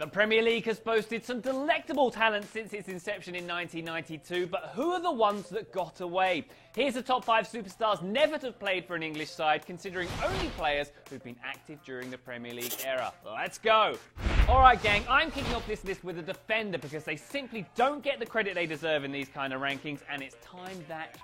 The Premier League has boasted some delectable talent since its inception in 1992, but who are the ones that got away? Here's the top 5 superstars never to have played for an English side, considering only players who've been active during the Premier League era. Let's go! Alright gang, I'm kicking off this list with a defender because they simply don't get the credit they deserve in these kind of rankings, and it's time that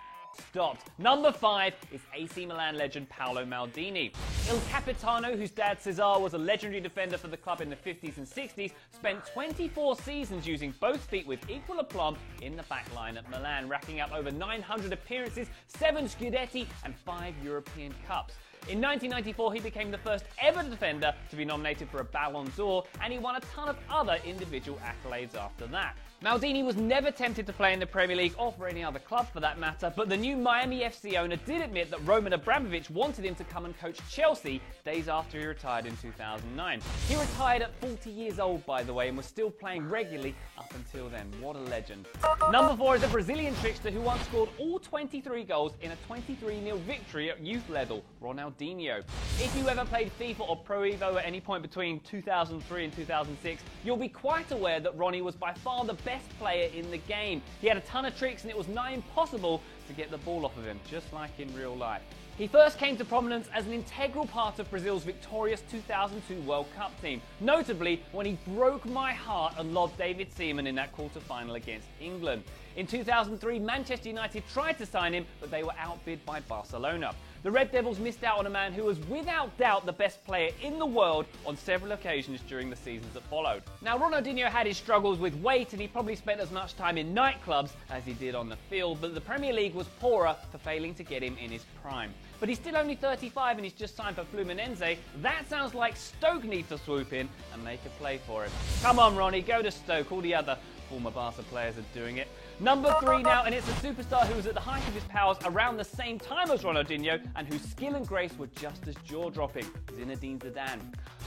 stopped. Number 5 is AC Milan legend Paolo Maldini. Il Capitano, whose dad Cesar was a legendary defender for the club in the 50s and 60s, spent 24 seasons using both feet with equal aplomb in the back line at Milan, racking up over 900 appearances, 7 Scudetti and 5 European Cups. In 1994, he became the first ever defender to be nominated for a Ballon d'Or, and he won a ton of other individual accolades after that. Maldini was never tempted to play in the Premier League or for any other club for that matter, but the new Miami FC owner did admit that Roman Abramovich wanted him to come and coach Chelsea days after he retired in 2009. He retired at 40 years old, by the way, and was still playing regularly up until then. What a legend. Number 4 is a Brazilian trickster who once scored all 23 goals in a 23-0 victory at youth level, Ronaldinho. If you ever played FIFA or Pro Evo at any point between 2003 and 2006, you'll be quite aware that Ronnie was by far the best player in the game. He had a ton of tricks and it was nigh impossible to get the ball off of him, just like in real life. He first came to prominence as an integral part of Brazil's victorious 2002 World Cup team, notably when he broke my heart and lobbed David Seaman in that quarter-final against England. In 2003, Manchester United tried to sign him, but they were outbid by Barcelona. The Red Devils missed out on a man who was without doubt the best player in the world on several occasions during the seasons that followed. Now, Ronaldinho had his struggles with weight and he probably spent as much time in nightclubs as he did on the field, but the Premier League was poorer for failing to get him in his prime. But he's still only 35 and he's just signed for Fluminense. That sounds like Stoke needs to swoop in and make a play for him. Come on, Ronnie, go to Stoke. All the other former Barca players are doing it. Number 3 now, and it's a superstar who was at the height of his powers around the same time as Ronaldinho and whose skill and grace were just as jaw-dropping, Zinedine Zidane.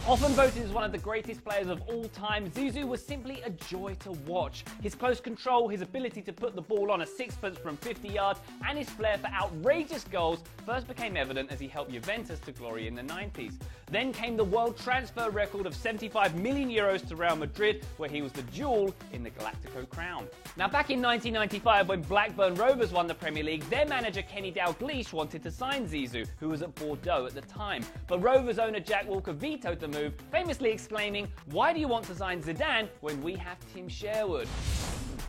Often voted as one of the greatest players of all time, Zizou was simply a joy to watch. His close control, his ability to put the ball on a sixpence from 50 yards, and his flair for outrageous goals first became evident as he helped Juventus to glory in the 90s. Then came the world transfer record of 75 million euros to Real Madrid, where he was the jewel in the Galactico crown. Now, back in 1995, when Blackburn Rovers won the Premier League, their manager Kenny Dalglish wanted to sign Zizou, who was at Bordeaux at the time. But Rovers owner Jack Walker vetoed the move, famously exclaiming, "Why do you want to sign Zidane when we have Tim Sherwood?"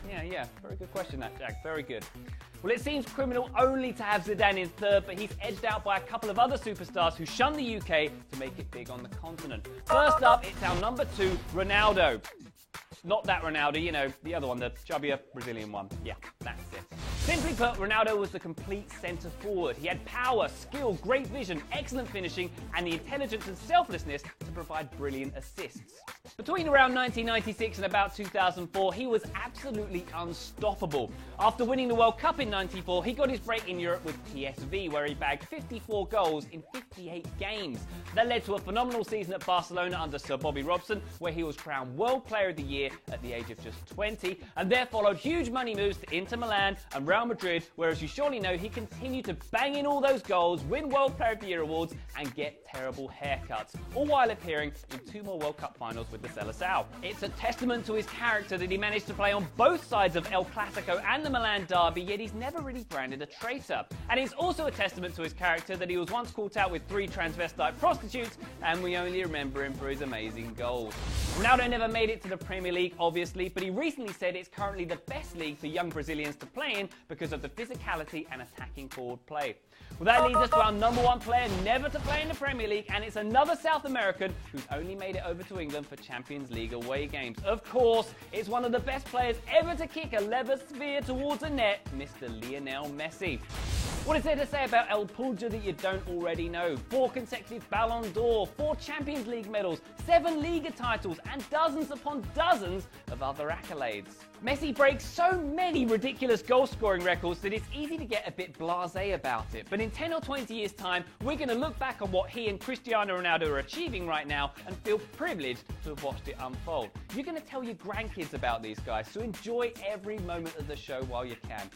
Yeah, very good question that, Jack, very good. Well, it seems criminal only to have Zidane in third, but he's edged out by a couple of other superstars who shunned the UK to make it big on the continent. First up, it's our number 2, Ronaldo. Not that Ronaldo, you know, the other one, the chubbier Brazilian one. Yeah, that's it. Simply put, Ronaldo was the complete centre forward. He had power, skill, great vision, excellent finishing, and the intelligence and selflessness to provide brilliant assists. Between around 1996 and about 2004, he was absolutely unstoppable. After winning the World Cup in '94, he got his break in Europe with PSV, where he bagged 54 goals in 58 games. That led to a phenomenal season at Barcelona under Sir Bobby Robson, where he was crowned World Player of the Year at the age of just 20, and there followed huge money moves to Inter Milan and Real Madrid, where, as you surely know, he continued to bang in all those goals, win World Player of the Year awards, and get terrible haircuts, all while appearing in 2 more World Cup finals with the Seleção. It's a testament to his character that he managed to play on both sides of El Clasico and the Milan derby, yet he's never really branded a traitor. And it's also a testament to his character that he was once caught out with 3 transvestite prostitutes, and we only remember him for his amazing goals. Ronaldo never made it to the Premier League, obviously, but he recently said it's currently the best league for young Brazilians to play in because of the physicality and attacking forward play. Well, that leads us to our number 1 player never to play in the Premier League, and it's another South American who's only made it over to England for Champions League away games. Of course, it's one of the best players ever to kick a leather sphere towards a net, Mr. Lionel Messi. What is there to say about El Pulga that you don't already know? 4 consecutive Ballon d'Or, 4 Champions League medals, 7 Liga titles, and dozens upon dozens of other accolades. Messi breaks so many ridiculous goal-scoring records that it's easy to get a bit blasé about it. But in 10 or 20 years' time, we're going to look back on what he and Cristiano Ronaldo are achieving right now and feel privileged to have watched it unfold. You're going to tell your grandkids about these guys, so enjoy every moment of the show while you can.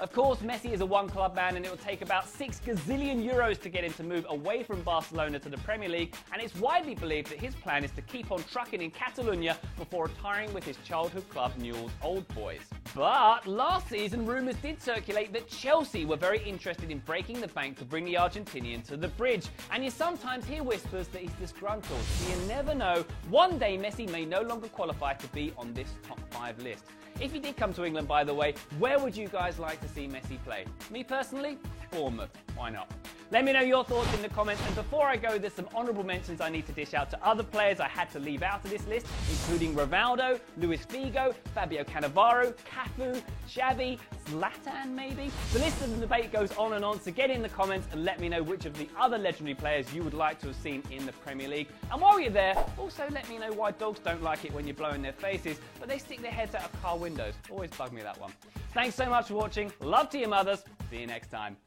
Of course, Messi is a one-club man, and it will take about 6 gazillion euros to get him to move away from Barcelona to the Premier League, and it's widely believed that his plan is to keep on trucking in Catalonia before retiring with his childhood club Newell's Old Boys. But last season, rumours did circulate that Chelsea were very interested in breaking the bank to bring the Argentinian to the bridge, and you sometimes hear whispers that he's disgruntled, so you never know. One day Messi may no longer qualify to be on this top 5 list. If he did come to England, by the way, where would you guys like to see Messi play? Me personally, Bournemouth. Why not? Let me know your thoughts in the comments, and before I go, there's some honourable mentions I need to dish out to other players I had to leave out of this list, including Rivaldo, Luis Figo, Fabio Cannavaro, Cafu, Xavi, Zlatan maybe? The list of the debate goes on and on, so get in the comments and let me know which of the other legendary players you would like to have seen in the Premier League. And while you're there, also let me know why dogs don't like it when you blow in their faces, but they stick their heads out of car windows. Always bug me, that one. Thanks so much for watching. Love to your mothers. See you next time.